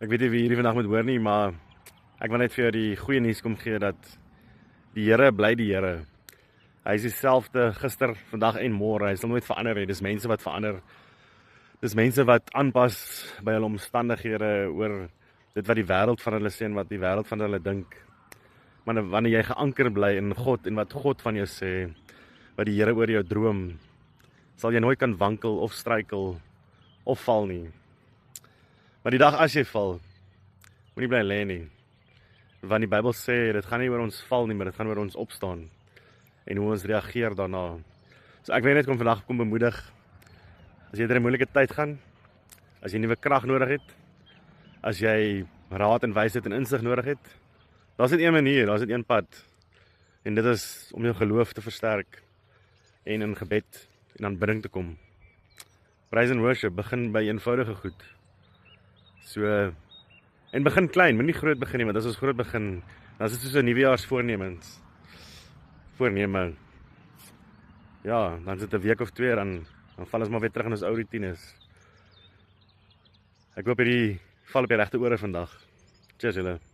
Ek weet nie wie hierdie vandag moet hoor nie, maar ek wil net vir jou die goeie nuus kom gee dat die Here bly die Here. Hy is dieselfde gister, vandag en môre. Hy sal nooit verander nie. Dis mense wat verander. Dis mense wat aanpas by hulle omstandighede oor dit wat die wêreld van hulle sê en wat die wêreld van hulle dink. Maar wanneer jy geanker bly in God en wat God van jou sê, wat die Here oor jou droom, sal jy nooit kan wankel of struikel of val nie. Maar die dag as jy val, moenie bly lê nie. Want die Bybel sê, dit gaan nie oor ons val nie, maar dit gaan oor ons opstaan. En hoe ons reageer daarna. So ek wil net vandag kom bemoedig. As jy deur 'n moeilike tyd gaan, as jy nuwe krag nodig het, as jy raad en wysheid en insig nodig het, daar's net een manier, daar's net een pad. En dit is om jou geloof te versterk en in gebed en aanbidding te kom. Praise and worship, begin by eenvoudige goed. So, en begin klein, moenie groot begin nie, want as ons groot begin, dan is dit soos 'n nuwejaarsvoorneme. Ja, dan sit 'n week of 2, dan val ons maar weer terug in ons ou rutines. Ek hoop hierdie val op die regte ore vandag. Cheers julle.